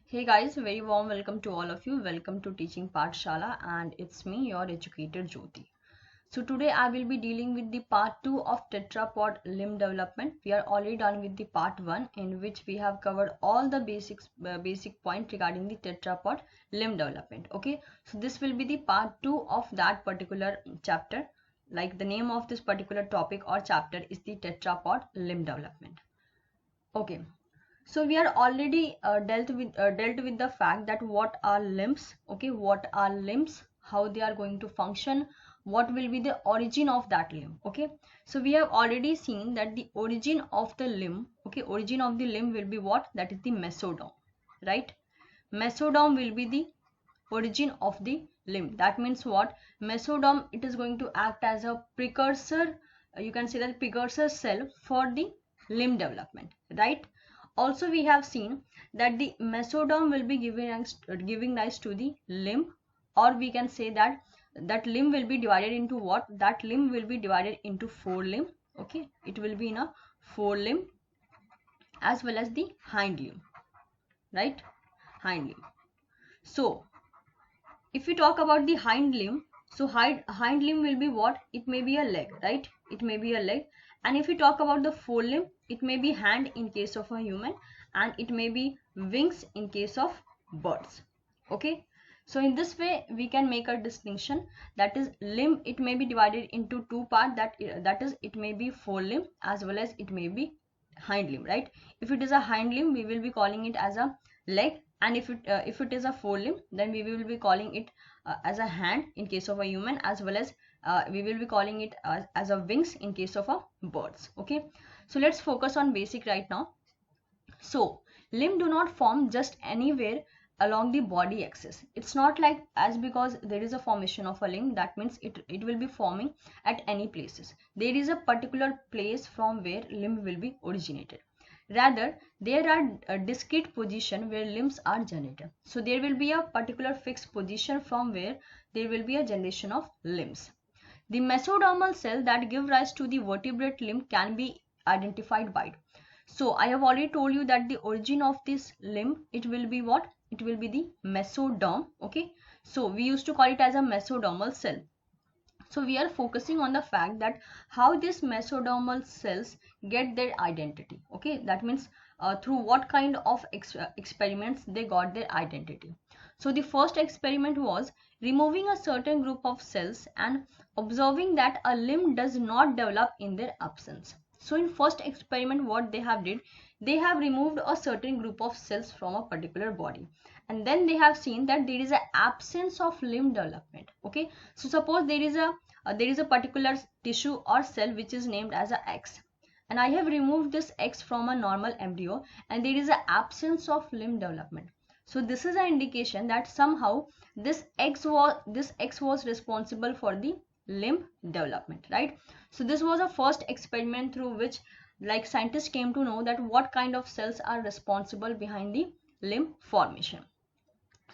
Hey guys, very warm welcome to all of you. Welcome to Teaching Pathshala, and it's me, your educator Jyoti. So today I will be dealing with the part 2 of tetrapod limb development. We are already done with the part 1, in which we have covered all the basic point regarding the tetrapod limb development. Okay, so this will be the part 2 of that particular chapter. Like the name of this particular topic or chapter is the tetrapod limb development. Okay, so we are already dealt with the fact that what are limbs. Okay, what are limbs, how they are going to function, what will be the origin of that limb. Okay, so we have already seen that the origin of the limb, okay, origin of the limb will be what? That is the mesoderm, right? Mesoderm will be the origin of the limb. That means what? Mesoderm, it is going to act as a precursor, you can say that precursor cell for the limb development, right? Also we have seen that the mesoderm will be giving rise to the limb, or we can say that that limb will be divided into what? That limb will be divided into forelimb. Okay, it will be in a forelimb as well as the hind limb, right? Hind limb. So if we talk about the hind limb, so hind limb will be what? It may be a leg, right? It may be a leg. And if we talk about the forelimb, it may be hand in case of a human, and it may be wings in case of birds. Okay, so in this way we can make a distinction, that is limb, it may be divided into two parts, that is it may be forelimb as well as it may be hind limb, right? If it is a hind limb, we will be calling it as a leg, and if it is a forelimb, then we will be calling it as a hand in case of a human, as well as we will be calling it as a wings in case of a birds. Okay, so let's focus on basic right now. So limb do not form just anywhere along the body axis. It's not like as because there is a formation of a limb, that means it will be forming at any places. There is a particular place from where limb will be originated. Rather, there are discrete position where limbs are generated. So there will be a particular fixed position from where there will be a generation of limbs. The mesodermal cell that give rise to the vertebrate limb can be identified by. So I have already told you that the origin of this limb, it will be what? It will be the mesoderm. Okay, so we used to call it as a mesodermal cell. So we are focusing on the fact that how these mesodermal cells get their identity. Okay, that means through what kind of experiments they got their identity. So the first experiment was removing a certain group of cells and observing that a limb does not develop in their absence. So in first experiment, what they have did, they have removed a certain group of cells from a particular body, and then they have seen that there is an absence of limb development. Okay, so suppose there is a particular tissue or cell which is named as a X, and I have removed this X from a normal embryo, and there is an absence of limb development. So this is an indication that somehow this X was responsible for the limb development, right? So this was a first experiment through which like scientists came to know that what kind of cells are responsible behind the limb formation.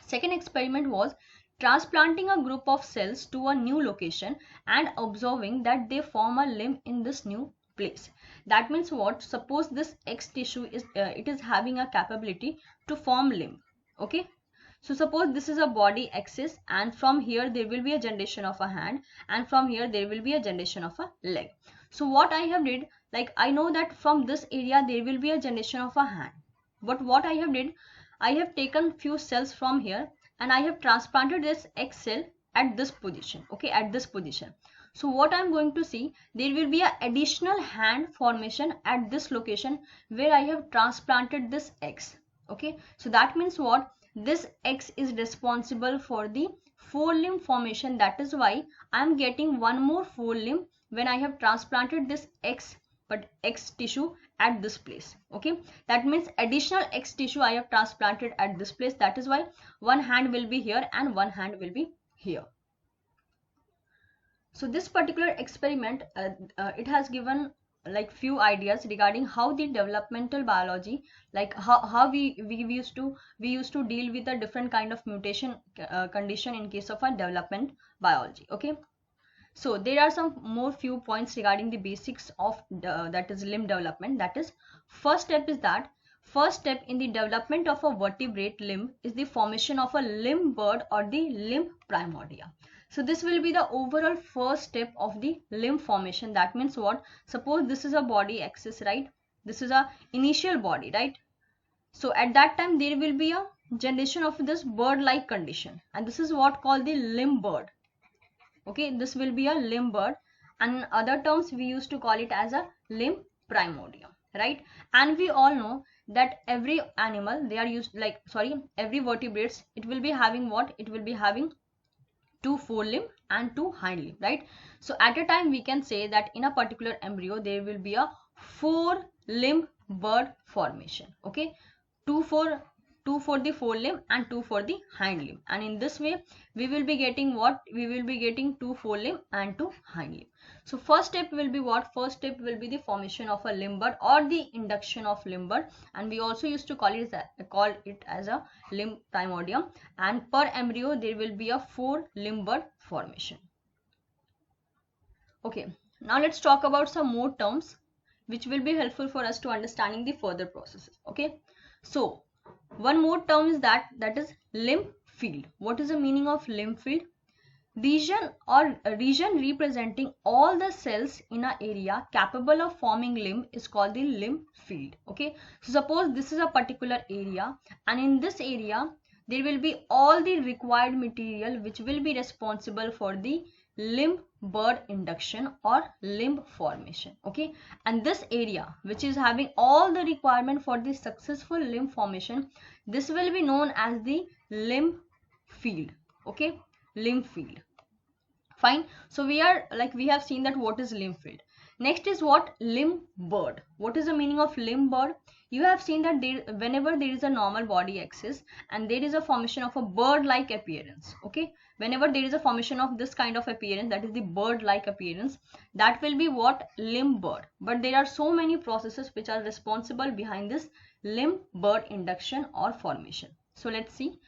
Second experiment was transplanting a group of cells to a new location and observing that they form a limb in this new place. That means what? Suppose this X tissue is it is having a capability to form limb. Okay, so suppose this is a body axis, and from here there will be a generation of a hand, and from here there will be a generation of a leg. So what I have did, like I know that from this area there will be a generation of a hand, but what I have did, I have taken few cells from here and I have transplanted this X cell at this position. Okay, at this position. So what I'm going to see, there will be an additional hand formation at this location where I have transplanted this X. Okay, so that means what? This X is responsible for the forelimb formation. That is why I'm getting one more forelimb when I have transplanted this X tissue at this place. Okay, that means additional X tissue I have transplanted at this place. That is why one hand will be here and one hand will be here. So this particular experiment it has given like few ideas regarding how the developmental biology, like how we used to deal with a different kind of mutation condition in case of a development biology. Okay, so there are some more few points regarding the basics of that is limb development. That is, first step is that first step in the development of a vertebrate limb is the formation of a limb bud or the limb primordia. So this will be the overall first step of the limb formation. That means what? Suppose this is a body axis, right? This is a initial body, right? So at that time there will be a generation of this bird-like condition, and this is what called the limb bird. Okay, this will be a limb bird, and in other terms we used to call it as a limb primordium, right? And we all know that every animal, they are used like, every vertebrates, it will be having what? It will be having two forelimb and two hind limb, right? So at a time we can say that in a particular embryo there will be a four limb bird formation. Okay, two for the forelimb and two for the hind limb, and in this way we will be getting what? We will be getting two forelimb and two hind limb. So first step will be what? First step will be the formation of a limb bud or the induction of limb bud, and we also used to call it as a limb primordium, and per embryo there will be a four limb bud formation. Okay, now let's talk about some more terms which will be helpful for us to understanding the further processes. Okay, so one more term is that is limb field. What is the meaning of limb field? Region representing all the cells in an area capable of forming limb is called the limb field. Okay, so suppose this is a particular area, and in this area there will be all the required material which will be responsible for the limb bud induction or limb formation. Okay, and this area which is having all the requirement for the successful limb formation, this will be known as the limb field. Okay, limb field. Fine. So we have seen that what is limb field. Next is what? Limb bud. What is the meaning of limb bud? You have seen that whenever there is a normal body axis and there is a formation of a bird-like appearance. Okay, whenever there is a formation of this kind of appearance, that is the bird-like appearance, that will be what? Limb bud. But there are so many processes which are responsible behind this limb bud induction or formation. So let's see.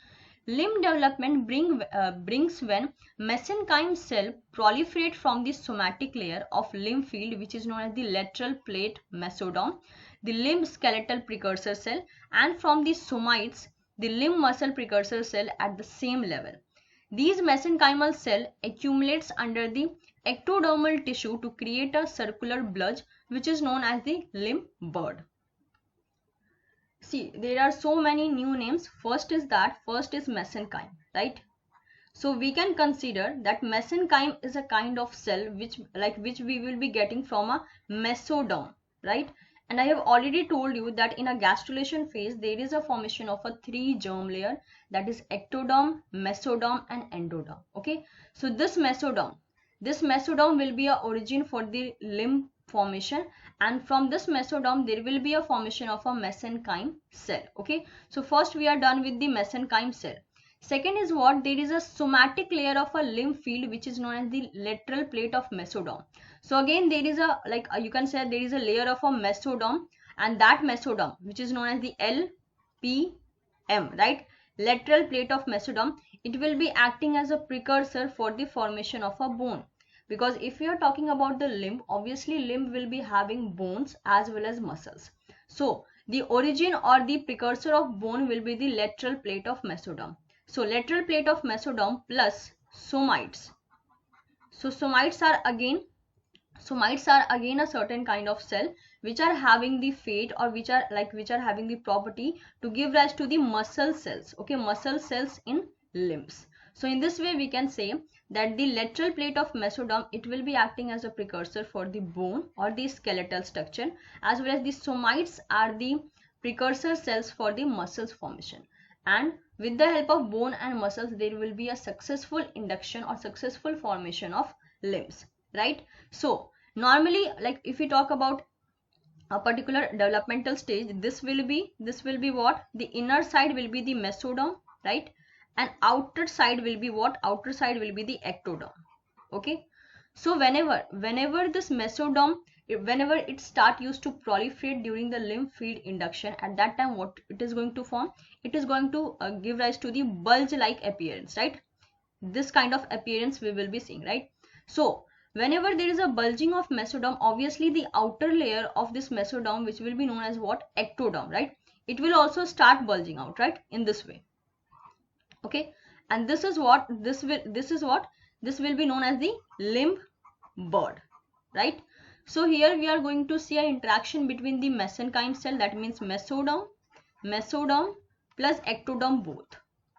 Limb development brings when mesenchyme cell proliferate from the somatic layer of limb field, which is known as the lateral plate mesoderm, the limb skeletal precursor cell, and from the somites, the limb muscle precursor cell at the same level. These mesenchymal cell accumulates under the ectodermal tissue to create a circular bulge, which is known as the limb bud. See, there are so many new names. First is mesenchyme, right? So we can consider that mesenchyme is a kind of cell which we will be getting from a mesoderm, right? And I have already told you that in a gastrulation phase there is a formation of a three germ layer, that is ectoderm, mesoderm and endoderm. Okay, so this mesoderm will be a origin for the limb formation, and from this mesoderm there will be a formation of a mesenchyme cell. Okay, so first we are done with the mesenchyme cell. Second is what? There is a somatic layer of a limb field which is known as the lateral plate of mesoderm. So again there is a you can say there is a layer of a mesoderm, and that mesoderm which is known as the LPM, right? Lateral plate of mesoderm, it will be acting as a precursor for the formation of a bone. Because if we are talking about the limb, obviously limb will be having bones as well as muscles. So the origin or the precursor of bone will be the lateral plate of mesoderm. So lateral plate of mesoderm plus somites. So somites are again a certain kind of cell which are having the fate, or which are having the property to give rise to the muscle cells. Okay, muscle cells in limbs. So in this way we can say that the lateral plate of mesoderm, it will be acting as a precursor for the bone or the skeletal structure, as well as the somites are the precursor cells for the muscles formation. And with the help of bone and muscles there will be a successful induction or successful formation of limbs, right? So normally, if we talk about a particular developmental stage, this will be what? The inner side will be the mesoderm, right? And outer side will be what? Outer side will be the ectoderm. Okay, so whenever this mesoderm, whenever it used to proliferate during the limb field induction, at that time what it is going to form? It is going to give rise to the bulge like appearance, right? This kind of appearance we will be seeing, right? So whenever there is a bulging of mesoderm, obviously the outer layer of this mesoderm, which will be known as what? Ectoderm, right? it will also start bulging out, right, in this way. Okay, and this is what this will be known as the limb bird, right? So here we are going to see an interaction between the mesenchyme cell, that means mesoderm plus ectoderm both.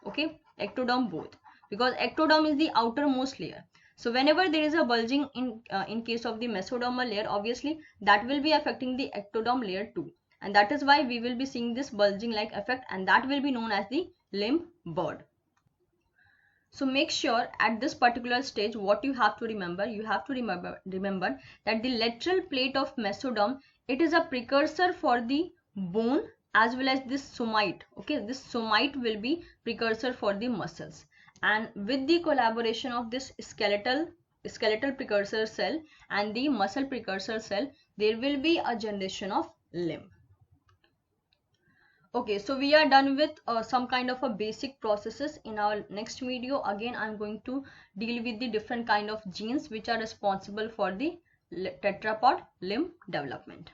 Okay, ectoderm both, because ectoderm is the outermost layer. So whenever there is a bulging in case of the mesodermal layer, obviously that will be affecting the ectoderm layer too, and that is why we will be seeing this bulging like effect, and that will be known as the limb bird. So make sure at this particular stage what you have to remember, remember that the lateral plate of mesoderm, it is a precursor for the bone as well as this somite. Okay, this somite will be precursor for the muscles, and with the collaboration of this skeletal precursor cell and the muscle precursor cell, there will be a generation of limb. Okay, so we are done with some kind of a basic processes. In our next video, again I'm going to deal with the different kind of genes which are responsible for the tetrapod limb development.